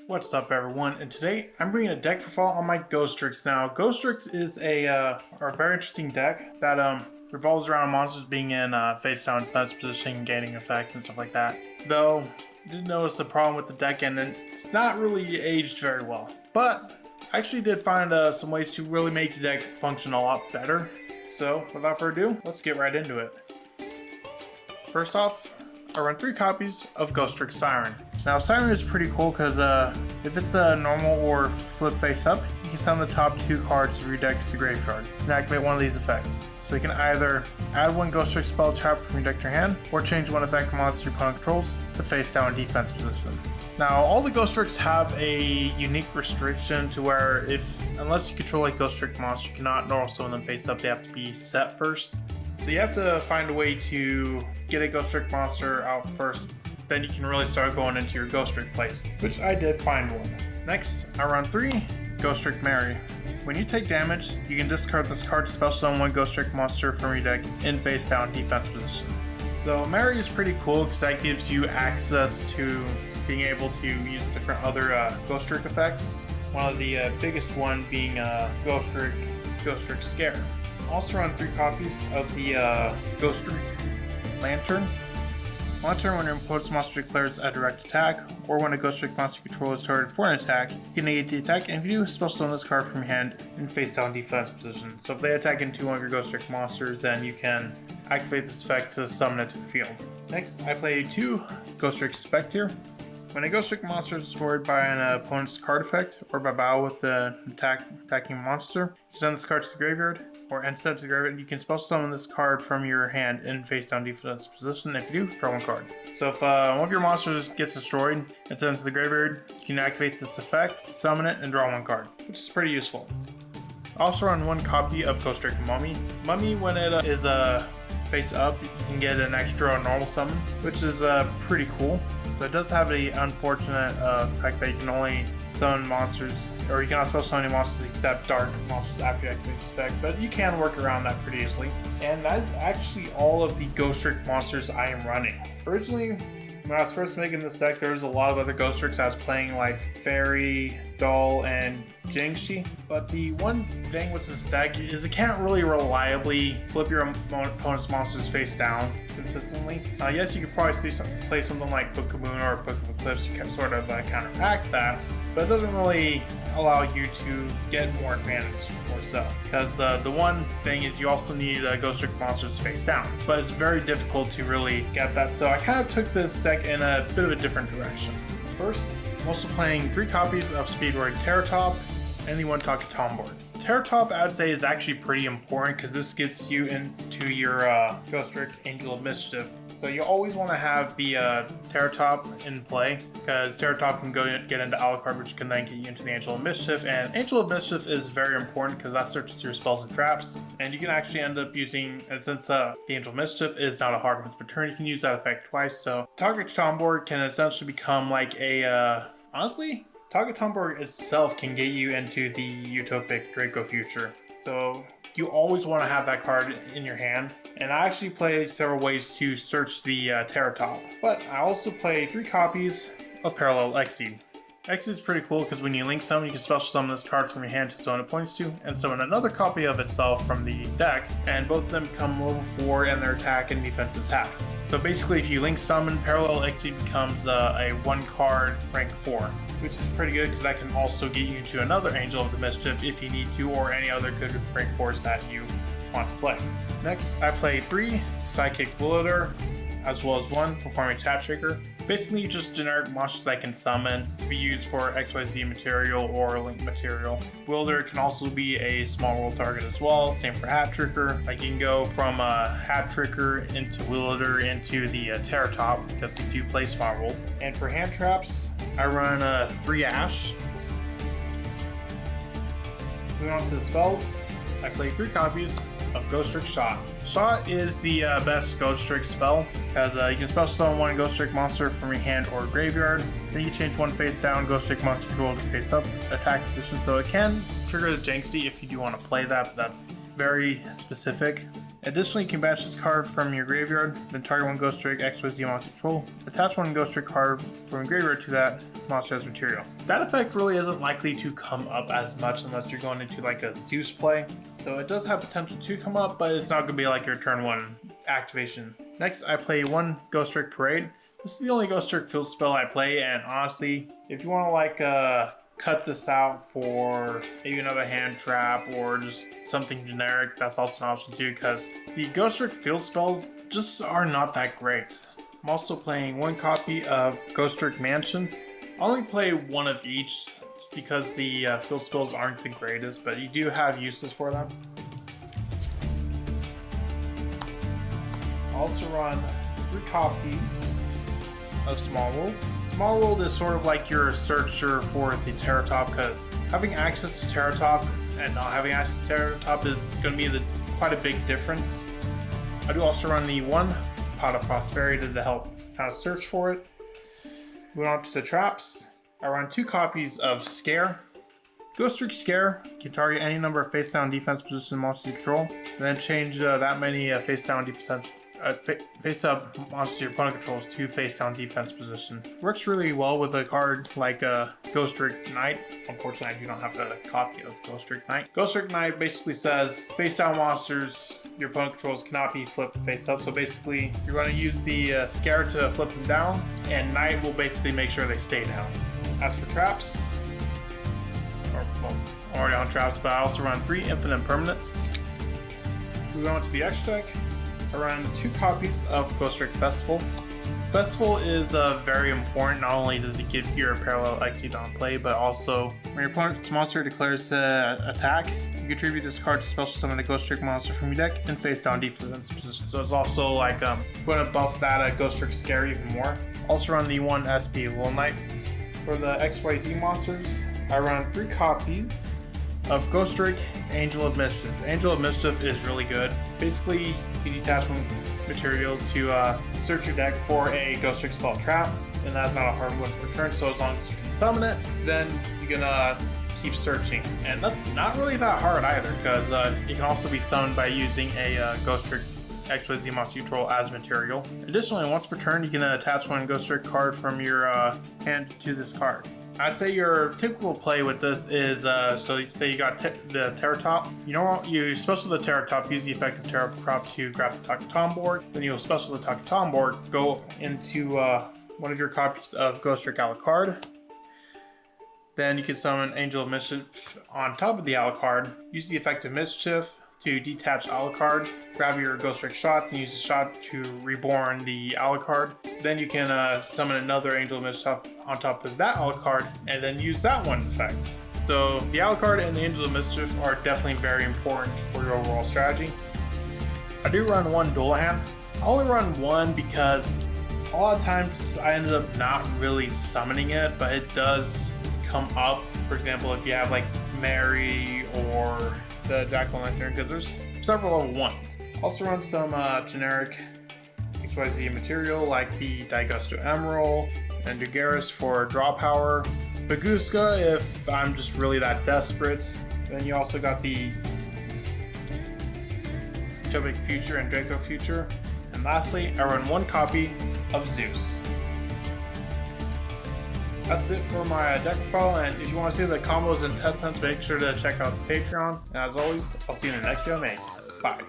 What's up everyone, and today I'm bringing a deck profile on my Ghostricks. Now, Ghostricks is a very interesting deck that revolves around monsters being in face down defense position, gaining effects and stuff like that. Though, I did notice a problem with the deck and it's not really aged very well. But I actually did find some ways to really make the deck function a lot better. So, without further ado, let's get right into it. First off, I run 3 copies of Ghostrick Siren. Now, Siren is pretty cool because if it's a normal or flip face up, you can send the top 2 cards of your deck to the graveyard and activate one of these effects. So you can either add one Ghostrick spell trap from your deck to your hand, or change one effect monster your opponent controls to face down defense position. Now, all the Ghostricks have a unique restriction to where unless you control a Ghostrick monster, you cannot normal summon them face up. They have to be set first. So you have to find a way to get a Ghostrick monster out first. Then you can really start going into your Ghostrick plays, which I did find one. Next, I run 3 Ghostrick Mary. When you take damage, you can discard this card to special summon one Ghostrick monster from your deck in face down defense position. So Mary is pretty cool because that gives you access to being able to use different other Ghostrick effects. One of the biggest one being Ghostrick Scare. Also run 3 copies of the Ghostrick Lantern. On turn, when your opponent's monster declares a direct attack, or when a Ghostrick monster you control is targeted for an attack, you can negate the attack, and if you do, special summon this card from your hand in face down defense position. So if they attack into one of your Ghostrick monsters, then you can activate this effect to summon it to the field. Next, I play 2 Ghostrick Spectre. When a Ghostrick monster is destroyed by an opponent's card effect, or by battle with the attacking monster, you send this card to the graveyard, or instead to the graveyard, you can special summon this card from your hand in face down defense position. If you do, draw 1 card. So if one of your monsters gets destroyed and sent to the graveyard, you can activate this effect, summon it, and draw 1 card, which is pretty useful. I also run 1 copy of Ghostrick Mummy. Mummy, when it is face up, you can get an extra normal summon, which is pretty cool. But it does have the unfortunate fact that you can only summon monsters, or you cannot special summon any monsters except dark monsters after you activate this effect, but you can work around that pretty easily. And that's actually all of the Ghostrick monsters I am running. Originally, when I was first making this deck, there was a lot of other Ghostricks. I was playing like Fairy, Doll, and Jingxi. But the one thing with this deck is it can't really reliably flip your opponent's monsters face down consistently. Yes, you could probably play something like Book of Moon or Book of Eclipse to sort of counteract that, but it doesn't really allow you to get more advantage or so. Because the one thing is you also need Ghostrick monsters face down, but it's very difficult to really get that. So I kind of took this deck in a bit of a different direction. First, I'm also playing 3 copies of Speedroid Terratop and the 1 Talkie Tom board. Terratop, I would say, is actually pretty important because this gets you into your Ghostrick Angel of Mischief. So you always want to have the Terratop in play, because Terratop can get into Alucard, which can then get you into the Angel of Mischief. And Angel of Mischief is very important because that searches your spells and traps. And you can actually end up using, and since the Angel of Mischief is not a hard one per turn, you can use that effect twice. So Target Tom board can essentially become like a, honestly, Target Tom board itself can get you into the Utopic Draco future. So you always want to have that card in your hand. And I actually play several ways to search the Terratop. But I also play 3 copies of Parallel Exceed. Exceed is pretty cool because when you link summon, you can special summon this card from your hand to zone it points to, and summon another copy of itself from the deck, and both of them come level 4 and their attack and defense is halved. So basically, if you link summon, Parallel Exceed becomes a 1 card rank 4, which is pretty good because that can also get you to another Angel of the Mischief if you need to, or any other good rank 4s that you want to play. Next, I play 3 Psychic Wielder, as well as 1 Performing Tap Shaker. Basically, just generic monsters that can summon to be used for XYZ material or link material. Wielder can also be a small world target as well, same for Hat Tricker. Like you can go from Hat Tricker into Wielder into the Terratop, because we do play small world. And for hand traps, I run 3 Ash. Moving on to the spells, I play 3 copies of Ghostrick Shot. Shot is the best Ghostrick spell because you can special summon 1 Ghostrick monster from your hand or graveyard. Then you change 1 face down Ghostrick monster control to face up attack position. So it can trigger the Jingxi if you do want to play that, but that's very specific. Additionally, you can banish this card from your graveyard, then target one Ghostrick XYZ monster control. Attach one Ghostrick card from your graveyard to that monster as material. That effect really isn't likely to come up as much unless you're going into like a Zeus play. So it does have potential to come up, but it's not going to be like your turn 1 activation. Next, I play one Ghostrick Parade. This is the only Ghostrick field spell I play, and honestly, if you want to like cut this out for maybe another hand trap or just something generic, that's also an option too, because the Ghostrick field spells just are not that great. I'm also playing one copy of Ghostrick Mansion. I only play one of each because the field spells aren't the greatest, but you do have uses for them. I also run 3 copies of Small World. Small World is sort of like your searcher for the Terratop, because having access to Terratop and not having access to Terratop is going to be quite a big difference. I do also run the 1 Pot of Prosperity to help kind of search for it. Moving on to the traps, I run 2 copies of Scare. Ghostrick Scare can target any number of face down defense position monsters you control, and then change that many face down defense face up monster your opponent controls to face down defense position. Works really well with a card like Ghostrick Knight. Unfortunately, I do not have a copy of Ghostrick Knight. Ghostrick Knight basically says face down monsters your opponent controls cannot be flipped face up. So basically, you're going to use the Scare to flip them down, and Knight will basically make sure they stay down. As for traps, I'm already on traps, but I also run 3 infinite permanents. Moving on to the extra deck, I run 2 copies of Ghostrick Festival. Festival is very important. Not only does it give your parallel Exodon play, but also when your opponent's monster declares attack, you contribute this card to special summon a Ghostrick monster from your deck and face down defense position. So it's also like going to buff that Ghostrick Scare even more. Also run the 1 SP Little Knight. For the XYZ monsters, I run 3 copies of Ghostrick Angel of Mischief. Angel of Mischief is really good. Basically, you can detach one material to search your deck for a Ghostrick spell trap, and that's not a hard one to return, so as long as you can summon it, then you can keep searching. And that's not really that hard either, because it can also be summoned by using a Ghostrick XYZ monster control as material. Additionally, once per turn, you can attach one Ghostrick card from your hand to this card. I'd say your typical play with this is, so say you got the Terratop. You know what? You special the Terratop, use the effect of Terratop to grab the Takaton board. Then you'll special the Takaton board, go into one of your copies of Ghostrick Alucard. Then you can summon Angel of Mischief on top of the Alucard. Use the effect of Mischief to detach Alucard, grab your Ghostrick shot, and use the shot to reborn the Alucard. Then you can summon another Angel of Mischief on top of that Alucard, and then use that one's effect. So the Alucard and the Angel of Mischief are definitely very important for your overall strategy. I do run 1 Dullahan. I only run 1 because a lot of times I ended up not really summoning it, but it does come up. For example, if you have like Mary or the Jack-o'-lantern, because there's several level 1s. Also run some generic XYZ material like the Daigusto Emerald and Dugaris for draw power. Baguska if I'm just really that desperate. Then you also got the Utopic Future and Draco Future. And lastly, I run 1 copy of Zeus. That's it for my deck profile, and if you want to see the combos and test sense, make sure to check out the Patreon. And as always, I'll see you in the next video I make. Bye.